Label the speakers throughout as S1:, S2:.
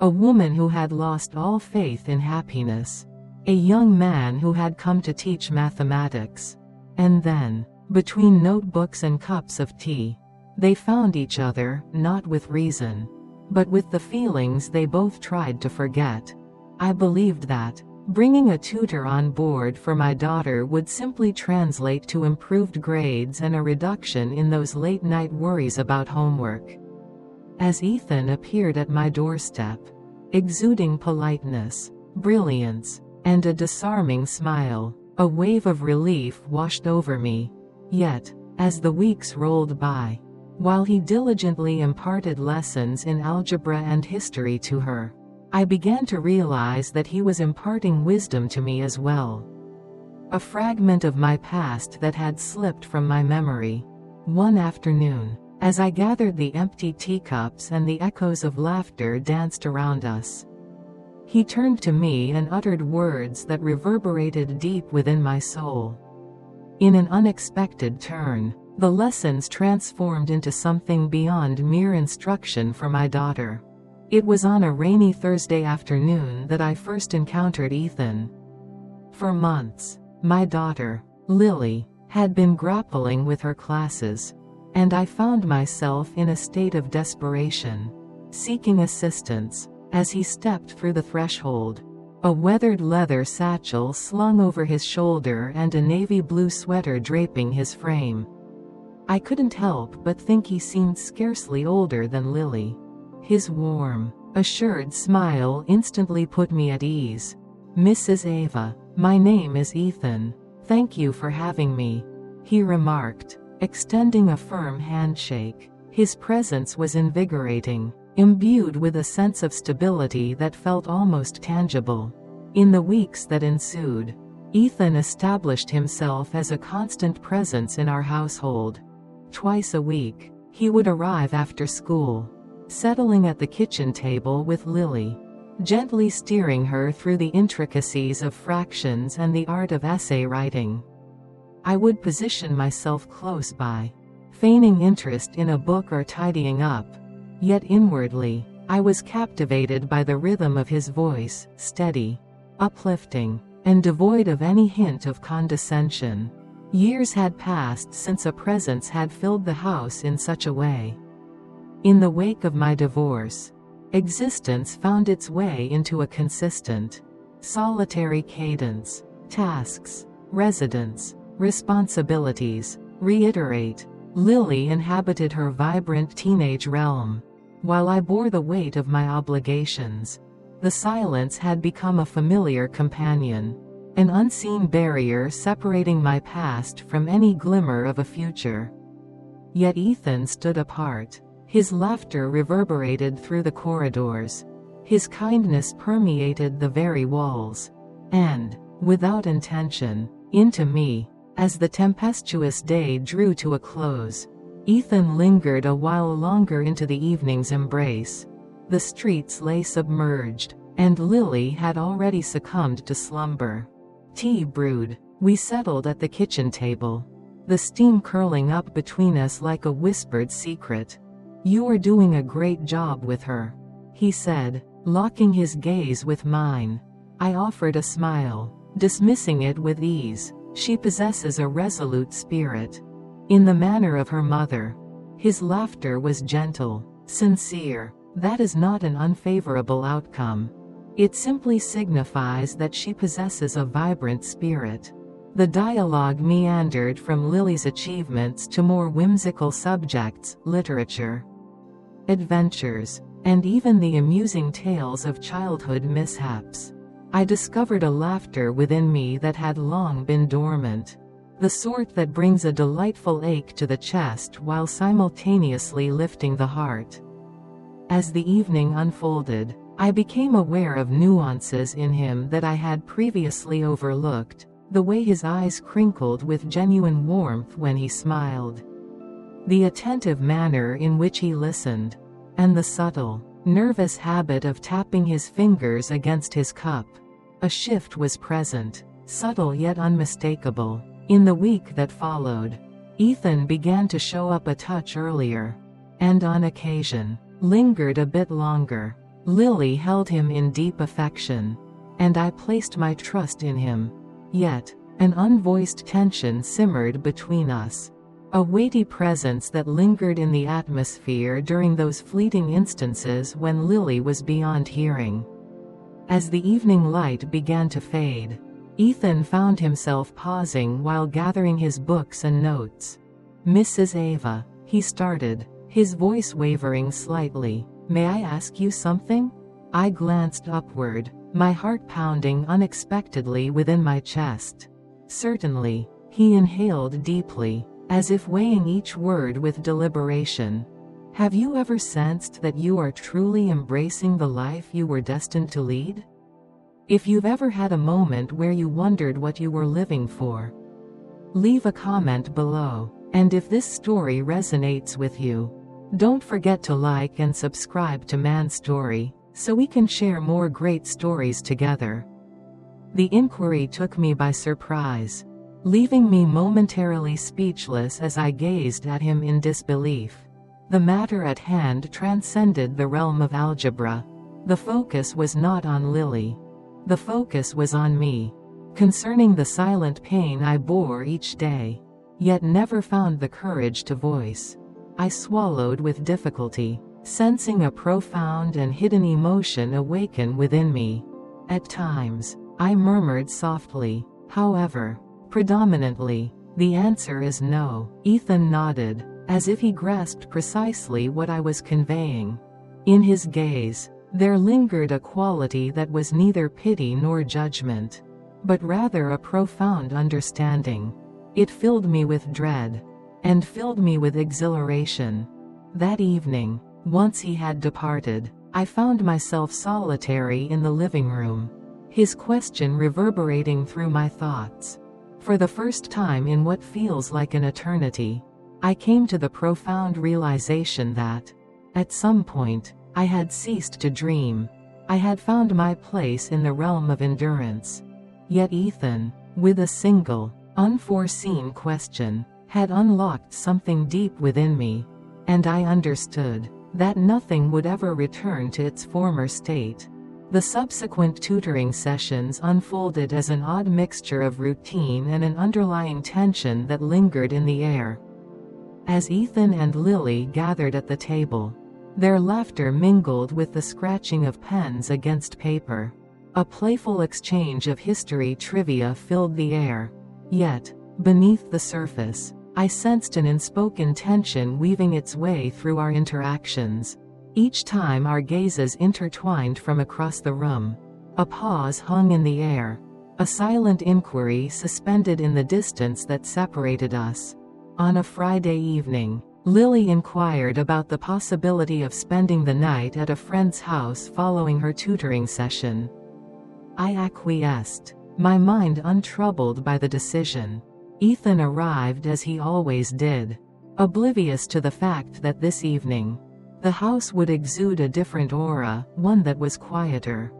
S1: A woman who had lost all faith in happiness. A young man who had come to teach mathematics. And then, between notebooks and cups of tea, they found each other, not with reason, but with the feelings they both tried to forget. I believed that bringing a tutor on board for my daughter would simply translate to improved grades and a reduction in those late-night worries about homework. As Ethan appeared at my doorstep, exuding politeness, brilliance, and a disarming smile, a wave of relief washed over me. Yet, as the weeks rolled by, while he diligently imparted lessons in algebra and history to her, I began to realize that he was imparting wisdom to me as well. A fragment of my past that had slipped from my memory. One afternoon, as I gathered the empty teacups and the echoes of laughter danced around us, he turned to me and uttered words that reverberated deep within my soul. In an unexpected turn, the lessons transformed into something beyond mere instruction for my daughter. It was on a rainy Thursday afternoon that I first encountered Ethan. For months, my daughter, Lily, had been grappling with her classes, and I found myself in a state of desperation, seeking assistance. As he stepped through the threshold, a weathered leather satchel slung over his shoulder and a navy blue sweater draping his frame, I couldn't help but think he seemed scarcely older than Lily. His warm, assured smile instantly put me at ease. "Mrs. Ava, my name is Ethan. Thank you for having me," he remarked, extending a firm handshake. His presence was invigorating, imbued with a sense of stability that felt almost tangible. In the weeks that ensued, Ethan established himself as a constant presence in our household. Twice a week, he would arrive after school, settling at the kitchen table with Lily, gently steering her through the intricacies of fractions and the art of essay writing. I would position myself close by, feigning interest in a book or tidying up. Yet inwardly, I was captivated by the rhythm of his voice, steady, uplifting, and devoid of any hint of condescension. Years had passed since a presence had filled the house in such a way. In the wake of my divorce, existence found its way into a consistent, solitary cadence. Tasks, residence, responsibilities, reiterate. Lily inhabited her vibrant teenage realm, while I bore the weight of my obligations. The silence had become a familiar companion, an unseen barrier separating my past from any glimmer of a future. Yet Ethan stood apart. His laughter reverberated through the corridors. His kindness permeated the very walls. And, without intention, into me. As the tempestuous day drew to a close, Ethan lingered a while longer into the evening's embrace. The streets lay submerged, and Lily had already succumbed to slumber. Tea brewed. We settled at the kitchen table, the steam curling up between us like a whispered secret. "You are doing a great job with her," he said, locking his gaze with mine. I offered a smile, dismissing it with ease. "She possesses a resolute spirit, in the manner of her mother." His laughter was gentle, sincere. "That is not an unfavorable outcome. It simply signifies that she possesses a vibrant spirit." The dialogue meandered from Lily's achievements to more whimsical subjects, literature, adventures, and even the amusing tales of childhood mishaps. I discovered a laughter within me that had long been dormant, the sort that brings a delightful ache to the chest while simultaneously lifting the heart. As the evening unfolded, I became aware of nuances in him that I had previously overlooked, the way his eyes crinkled with genuine warmth when he smiled, the attentive manner in which he listened, and the subtle, nervous habit of tapping his fingers against his cup. A shift was present, subtle yet unmistakable. In the week that followed, Ethan began to show up a touch earlier, and on occasion, lingered a bit longer. Lily held him in deep affection, and I placed my trust in him. Yet, an unvoiced tension simmered between us. A weighty presence that lingered in the atmosphere during those fleeting instances when Lily was beyond hearing. As the evening light began to fade, Ethan found himself pausing while gathering his books and notes. "Mrs. Ava," he started, his voice wavering slightly, "may I ask you something?" I glanced upward, my heart pounding unexpectedly within my chest. "Certainly," he inhaled deeply, as if weighing each word with deliberation. "Have you ever sensed that you are truly embracing the life you were destined to lead? If you've ever had a moment where you wondered what you were living for, leave a comment below. And if this story resonates with you, don't forget to like and subscribe to Man's Story, so we can share more great stories together." The inquiry took me by surprise, leaving me momentarily speechless as I gazed at him in disbelief. The matter at hand transcended the realm of algebra. The focus was not on Lily. The focus was on me, concerning the silent pain I bore each day, yet never found the courage to voice. I swallowed with difficulty, sensing a profound and hidden emotion awaken within me. At times, I murmured softly, "However." Predominantly, the answer is no. Ethan nodded, as if he grasped precisely what I was conveying. In his gaze, there lingered a quality that was neither pity nor judgment, but rather a profound understanding. It filled me with dread, and filled me with exhilaration. That evening, once he had departed, I found myself solitary in the living room, his question reverberating through my thoughts. For the first time in what feels like an eternity, I came to the profound realization that, at some point, I had ceased to dream. I had found my place in the realm of endurance. Yet Ethan, with a single, unforeseen question, had unlocked something deep within me, and I understood that nothing would ever return to its former state. The subsequent tutoring sessions unfolded as an odd mixture of routine and an underlying tension that lingered in the air. As Ethan and Lily gathered at the table, their laughter mingled with the scratching of pens against paper. A playful exchange of history trivia filled the air. Yet, beneath the surface, I sensed an unspoken tension weaving its way through our interactions. Each time our gazes intertwined from across the room, a pause hung in the air, a silent inquiry suspended in the distance that separated us. On a Friday evening, Lily inquired about the possibility of spending the night at a friend's house following her tutoring session. I acquiesced, my mind untroubled by the decision. Ethan arrived as he always did, oblivious to the fact that this evening, the house would exude a different aura, one that was quieter,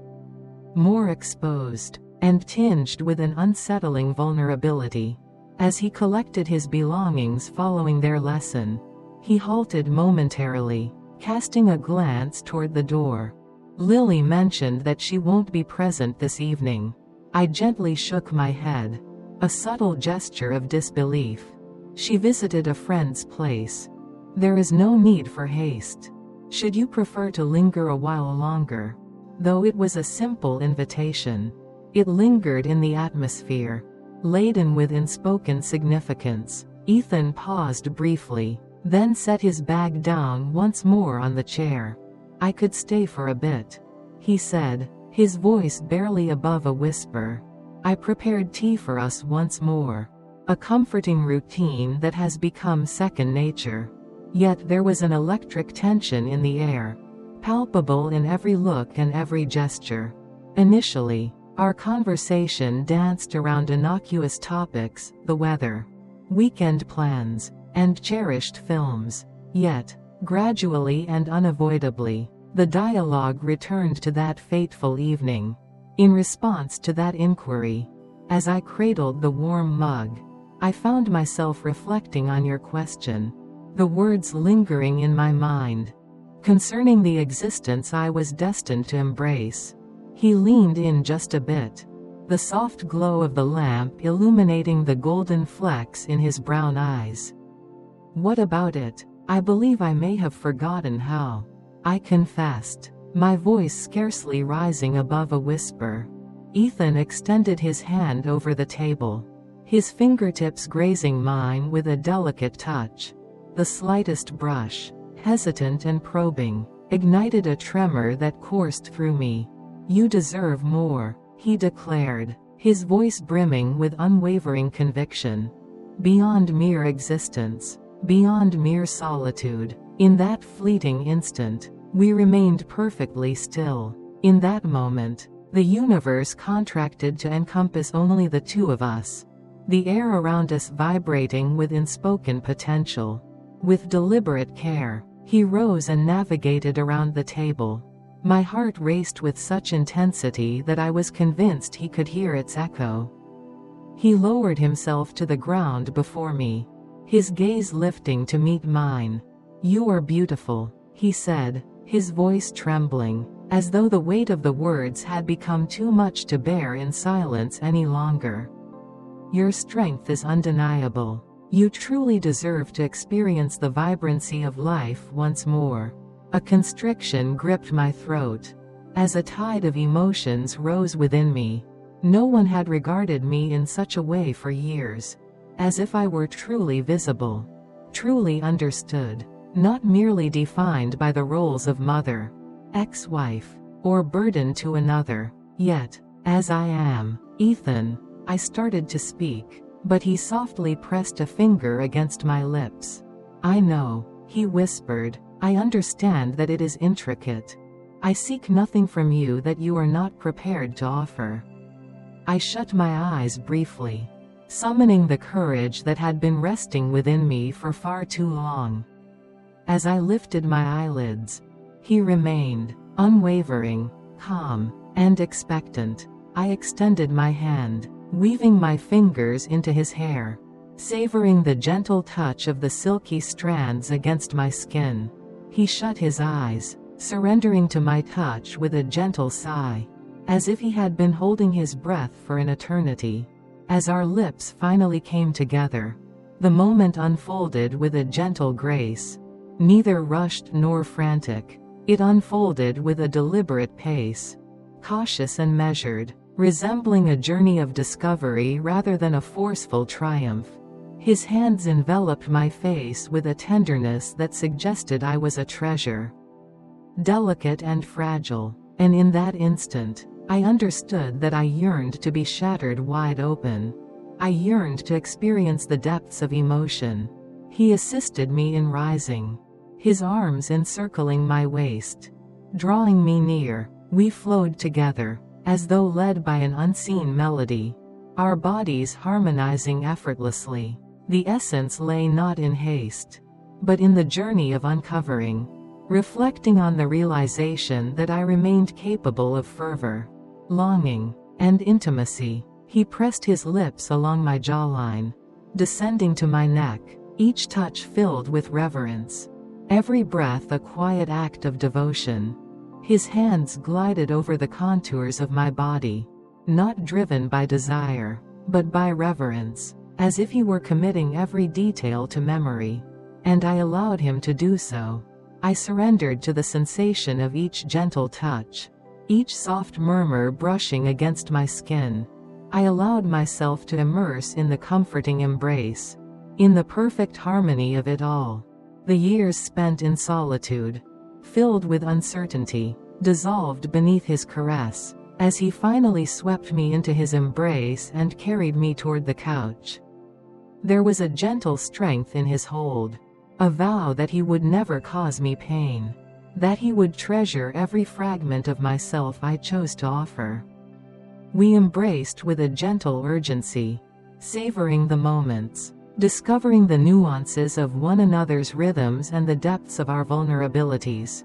S1: more exposed, and tinged with an unsettling vulnerability. As he collected his belongings following their lesson, he halted momentarily, casting a glance toward the door. "Lily mentioned that she won't be present this evening." I gently shook my head, a subtle gesture of disbelief. "She visited a friend's place. There is no need for haste. Should you prefer to linger a while longer?" Though it was a simple invitation, it lingered in the atmosphere, laden with unspoken significance. Ethan paused briefly, then set his bag down once more on the chair. "I could stay for a bit," he said, his voice barely above a whisper. "I prepared tea for us once more." A comforting routine that has become second nature. Yet there was an electric tension in the air, palpable in every look and every gesture. Initially, our conversation danced around innocuous topics, the weather, weekend plans, and cherished films. Yet, gradually and unavoidably, the dialogue returned to that fateful evening. In response to that inquiry, as I cradled the warm mug, I found myself reflecting on your question, the words lingering in my mind. concerning the existence I was destined to embrace. He leaned in just a bit, the soft glow of the lamp illuminating the golden flecks in his brown eyes. "What about it? I believe I may have forgotten how," I confessed, my voice scarcely rising above a whisper. Ethan extended his hand over the table, his fingertips grazing mine with a delicate touch. The slightest brush, hesitant and probing, ignited a tremor that coursed through me. "You deserve more," he declared, his voice brimming with unwavering conviction. "Beyond mere existence, beyond mere solitude." In that fleeting instant, we remained perfectly still. In that moment, the universe contracted to encompass only the two of us, the air around us vibrating with unspoken potential. With deliberate care, he rose and navigated around the table. My heart raced with such intensity that I was convinced he could hear its echo. He lowered himself to the ground before me, his gaze lifting to meet mine. "You are beautiful," he said, his voice trembling, as though the weight of the words had become too much to bear in silence any longer. "Your strength is undeniable. You truly deserve to experience the vibrancy of life once more." A constriction gripped my throat, as a tide of emotions rose within me. No one had regarded me in such a way for years, as if I were truly visible, truly understood, not merely defined by the roles of mother, ex-wife, or burden to another. Yet, as I am, Ethan, I started to speak, but he softly pressed a finger against my lips. "I know," he whispered, "I understand that it is intricate. I seek nothing from you that you are not prepared to offer." I shut my eyes briefly, summoning the courage that had been resting within me for far too long. As I lifted my eyelids, he remained, unwavering, calm, and expectant. I extended my hand, weaving my fingers into his hair, savoring the gentle touch of the silky strands against my skin. He shut his eyes, surrendering to my touch with a gentle sigh, as if he had been holding his breath for an eternity. As our lips finally came together, the moment unfolded with a gentle grace. Neither rushed nor frantic. It unfolded with a deliberate pace, cautious and measured, resembling a journey of discovery rather than a forceful triumph. His hands enveloped my face with a tenderness that suggested I was a treasure, delicate and fragile, and in that instant, I understood that I yearned to be shattered wide open. I yearned to experience the depths of emotion. He assisted me in rising, his arms encircling my waist. Drawing me near, we flowed together, as though led by an unseen melody, our bodies harmonizing effortlessly. The essence lay not in haste, but in the journey of uncovering. Reflecting on the realization that I remained capable of fervor, longing, and intimacy, he pressed his lips along my jawline, descending to my neck, each touch filled with reverence, every breath a quiet act of devotion. His hands glided over the contours of my body, not driven by desire, but by reverence, as if he were committing every detail to memory. And I allowed him to do so. I surrendered to the sensation of each gentle touch, each soft murmur brushing against my skin. I allowed myself to immerse in the comforting embrace, in the perfect harmony of it all. The years spent in solitude, filled with uncertainty, dissolved beneath his caress, as he finally swept me into his embrace and carried me toward the couch. There was a gentle strength in his hold, a vow that he would never cause me pain, that he would treasure every fragment of myself I chose to offer. We embraced with a gentle urgency, savoring the moments, discovering the nuances of one another's rhythms and the depths of our vulnerabilities.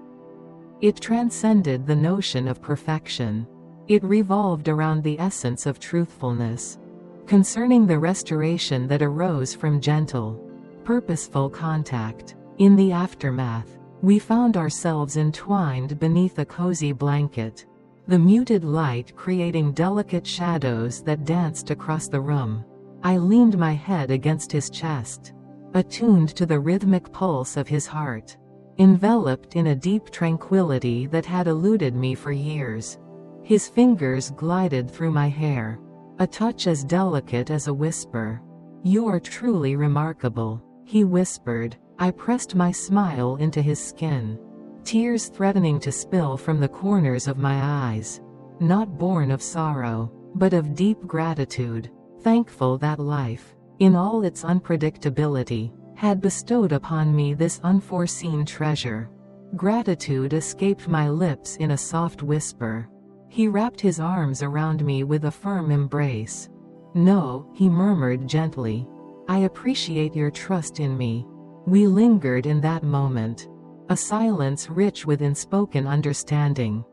S1: It transcended the notion of perfection. It revolved around the essence of truthfulness, concerning the restoration that arose from gentle, purposeful contact. In the aftermath, We found ourselves entwined beneath a cozy blanket, the muted light creating delicate shadows that danced across the room. I leaned my head against his chest, attuned to the rhythmic pulse of his heart, enveloped in a deep tranquility that had eluded me for years. His fingers glided through my hair, a touch as delicate as a whisper. "You're truly remarkable," he whispered. I pressed my smile into his skin, tears threatening to spill from the corners of my eyes, not born of sorrow, but of deep gratitude, thankful that life, in all its unpredictability, had bestowed upon me this unforeseen treasure. Gratitude escaped my lips in a soft whisper. He wrapped his arms around me with a firm embrace. "No," he murmured gently. "I appreciate your trust in me." We lingered in that moment, a silence rich with unspoken understanding.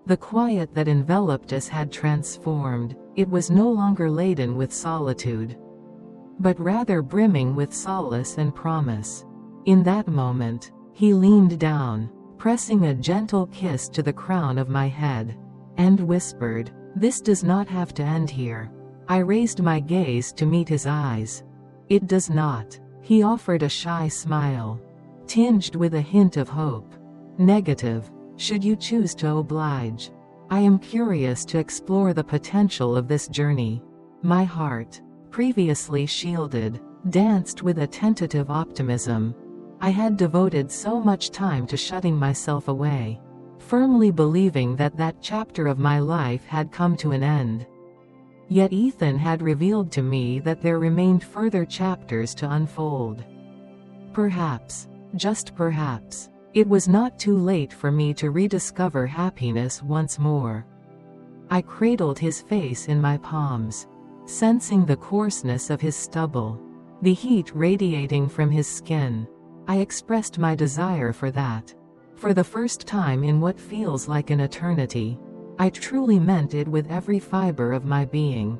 S1: The quiet that enveloped us had transformed. It was no longer laden with solitude, but rather brimming with solace and promise. In that moment, he leaned down, pressing a gentle kiss to the crown of my head, and whispered, "This does not have to end here." I raised my gaze to meet his eyes. "It does not." He offered a shy smile, tinged with a hint of hope. "Negative, should you choose to oblige. I am curious to explore the potential of this journey." My heart, previously shielded, danced with a tentative optimism. I had devoted so much time to shutting myself away, firmly believing that that chapter of my life had come to an end. Yet Ethan had revealed to me that there remained further chapters to unfold. Perhaps, just perhaps, it was not too late for me to rediscover happiness once more. I cradled his face in my palms, sensing the coarseness of his stubble, the heat radiating from his skin. I expressed my desire for that. For the first time in what feels like an eternity, I truly meant it with every fiber of my being.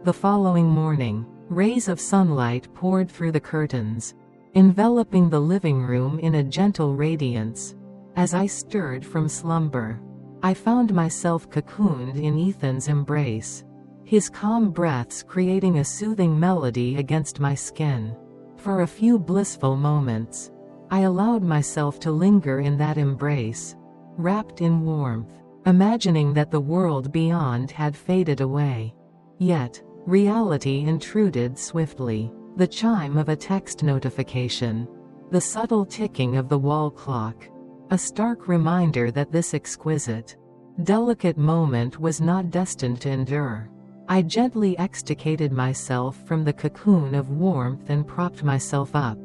S1: The following morning, rays of sunlight poured through the curtains, enveloping the living room in a gentle radiance. As I stirred from slumber, I found myself cocooned in Ethan's embrace, his calm breaths creating a soothing melody against my skin. For a few blissful moments, I allowed myself to linger in that embrace, wrapped in warmth, imagining that the world beyond had faded away. Yet, reality intruded swiftly. The chime of a text notification, the subtle ticking of the wall clock, a stark reminder that this exquisite, delicate moment was not destined to endure. I gently extricated myself from the cocoon of warmth and propped myself up,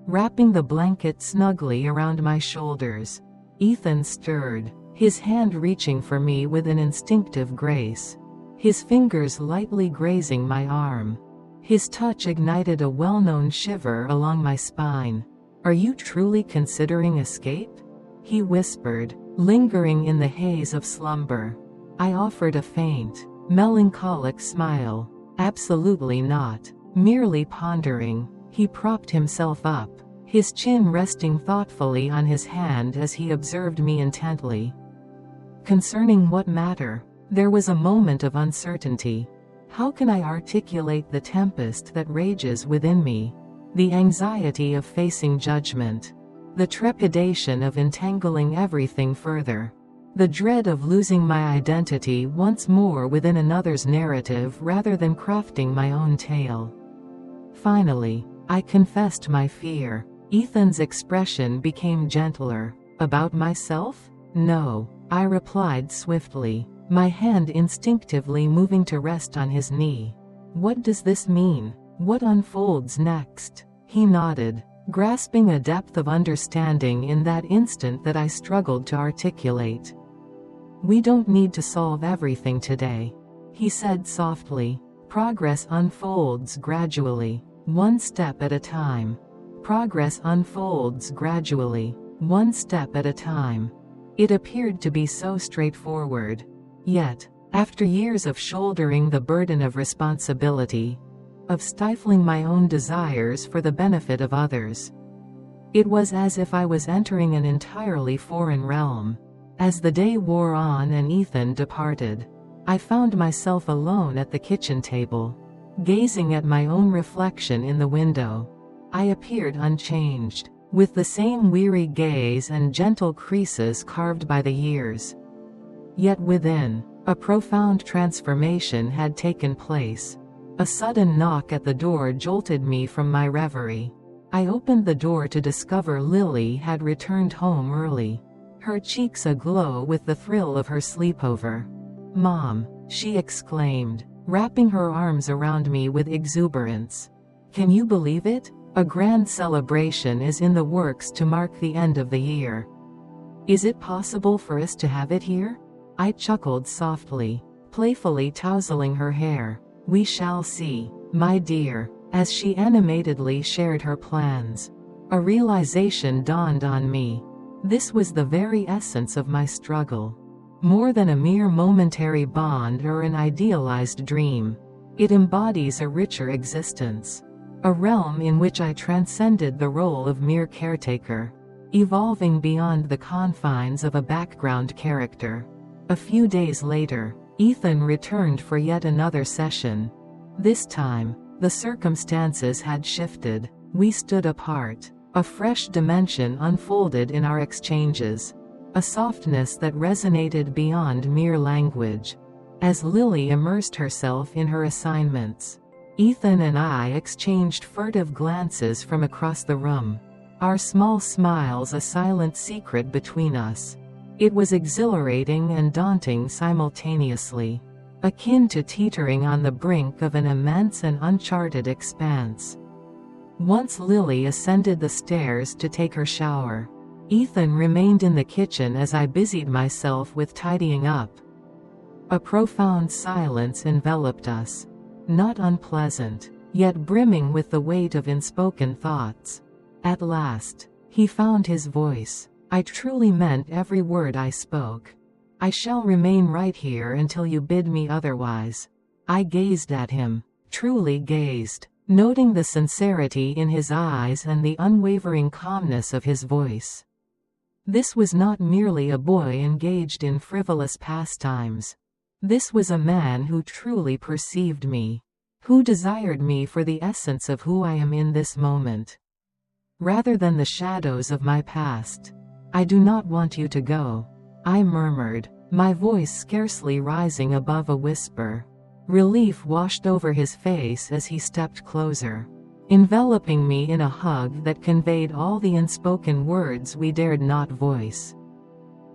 S1: wrapping the blanket snugly around my shoulders. Ethan stirred, his hand reaching for me with an instinctive grace, his fingers lightly grazing my arm. His touch ignited a well-known shiver along my spine. "Are you truly considering escape?" he whispered, lingering in the haze of slumber. I offered a faint, melancholic smile. "Absolutely not. Merely pondering." He propped himself up, his chin resting thoughtfully on his hand as he observed me intently. "Concerning what matter?" There was a moment of uncertainty. How can I articulate the tempest that rages within me? The anxiety of facing judgment, the trepidation of entangling everything further, the dread of losing my identity once more within another's narrative rather than crafting my own tale. Finally, I confessed my fear. Ethan's expression became gentler. "About myself?" "No," I replied swiftly, my hand instinctively moving to rest on his knee. "What does this mean? What unfolds next?" He nodded, grasping a depth of understanding in that instant that I struggled to articulate. "We don't need to solve everything today," he said softly. "Progress unfolds gradually, one step at a time. Progress unfolds gradually, one step at a time." It appeared to be so straightforward. Yet, after years of shouldering the burden of responsibility, of stifling my own desires for the benefit of others, It was as if I was entering an entirely foreign realm. As the day wore on and Ethan departed, I found myself alone at the kitchen table, gazing at my own reflection in the window. I appeared unchanged, with the same weary gaze and gentle creases carved by the years. Yet within, a profound transformation had taken place. A sudden knock at the door jolted me from my reverie. I opened the door to discover Lily had returned home early, her cheeks aglow with the thrill of her sleepover. "Mom," she exclaimed, wrapping her arms around me with exuberance. "Can you believe it? A grand celebration is in the works to mark the end of the year. Is it possible for us to have it here?" I chuckled softly, playfully tousling her hair. "We shall see, my dear," as she animatedly shared her plans. A realization dawned on me. This was the very essence of my struggle. More than a mere momentary bond or an idealized dream, it embodies a richer existence. A realm in which I transcended the role of mere caretaker, evolving beyond the confines of a background character. A few days later, Ethan returned for yet another session. This time, the circumstances had shifted. We stood apart. A fresh dimension unfolded in our exchanges, a softness that resonated beyond mere language. As Lily immersed herself in her assignments, Ethan and I exchanged furtive glances from across the room, our small smiles a silent secret between us. It was exhilarating and daunting simultaneously, akin to teetering on the brink of an immense and uncharted expanse. Once Lily ascended the stairs to take her shower, Ethan remained in the kitchen as I busied myself with tidying up. A profound silence enveloped us, not unpleasant, yet brimming with the weight of unspoken thoughts. At last, he found his voice. "I truly meant every word I spoke. I shall remain right here until you bid me otherwise." I gazed at him, truly gazed, noting the sincerity in his eyes and the unwavering calmness of his voice. This was not merely a boy engaged in frivolous pastimes. This was a man who truly perceived me, who desired me for the essence of who I am in this moment, rather than the shadows of my past. "I do not want you to go," I murmured, my voice scarcely rising above a whisper. Relief washed over his face as he stepped closer, enveloping me in a hug that conveyed all the unspoken words we dared not voice.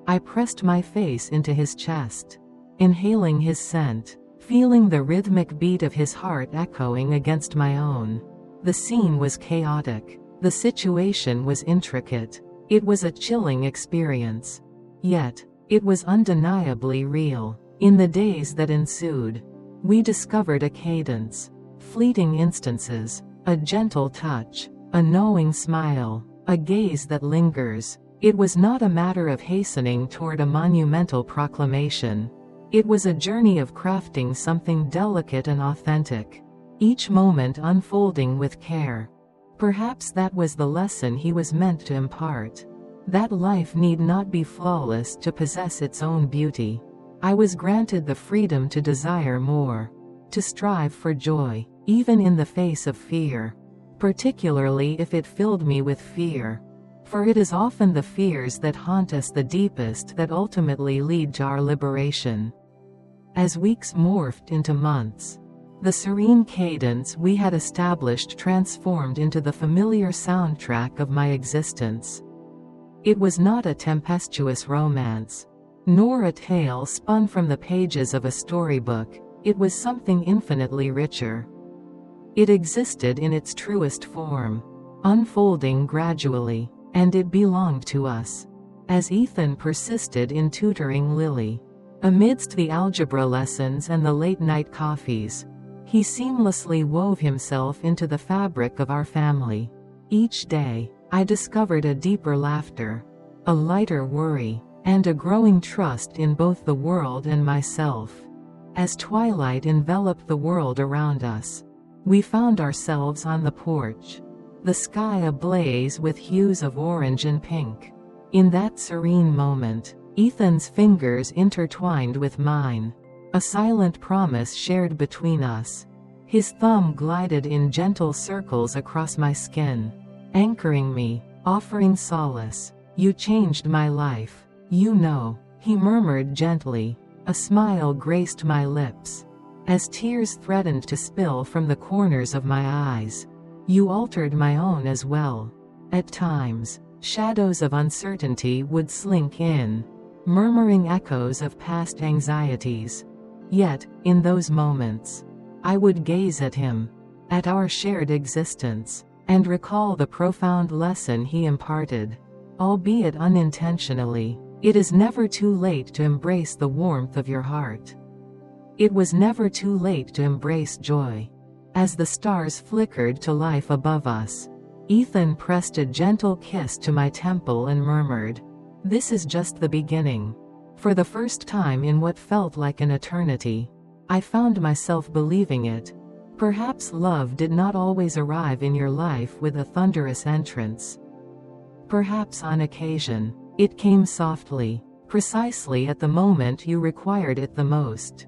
S1: I pressed my face into his chest, inhaling his scent, feeling the rhythmic beat of his heart echoing against my own. The scene was chaotic. The situation was intricate. It was a chilling experience. Yet, it was undeniably real. In the days that ensued, we discovered a cadence, fleeting instances, a gentle touch, a knowing smile, a gaze that lingers. It was not a matter of hastening toward a monumental proclamation. It was a journey of crafting something delicate and authentic, each moment unfolding with care. Perhaps that was the lesson he was meant to impart. That life need not be flawless to possess its own beauty. I was granted the freedom to desire more, to strive for joy, even in the face of fear, particularly if it filled me with fear. For it is often the fears that haunt us the deepest that ultimately lead to our liberation. As weeks morphed into months, the serene cadence we had established transformed into the familiar soundtrack of my existence. It was not a tempestuous romance, nor a tale spun from the pages of a storybook. It was something infinitely richer. It existed in its truest form, unfolding gradually, and it belonged to us. As Ethan persisted in tutoring Lily, amidst the algebra lessons and the late-night coffees, he seamlessly wove himself into the fabric of our family. Each day, I discovered a deeper laughter, a lighter worry, and a growing trust in both the world and myself. As twilight enveloped the world around us, we found ourselves on the porch, the sky ablaze with hues of orange and pink. In that serene moment, Ethan's fingers intertwined with mine. A silent promise shared between us. His thumb glided in gentle circles across my skin, anchoring me, offering solace. "You changed my life. You know," he murmured gently. A smile graced my lips, as tears threatened to spill from the corners of my eyes. "You altered my own as well." At times, shadows of uncertainty would slink in, murmuring echoes of past anxieties. Yet, in those moments, I would gaze at him, at our shared existence, and recall the profound lesson he imparted. Albeit unintentionally, it is never too late to embrace the warmth of your heart. It was never too late to embrace joy. As the stars flickered to life above us, Ethan pressed a gentle kiss to my temple and murmured, "This is just the beginning." For the first time in what felt like an eternity, I found myself believing it. Perhaps love did not always arrive in your life with a thunderous entrance. Perhaps on occasion, it came softly, precisely at the moment you required it the most.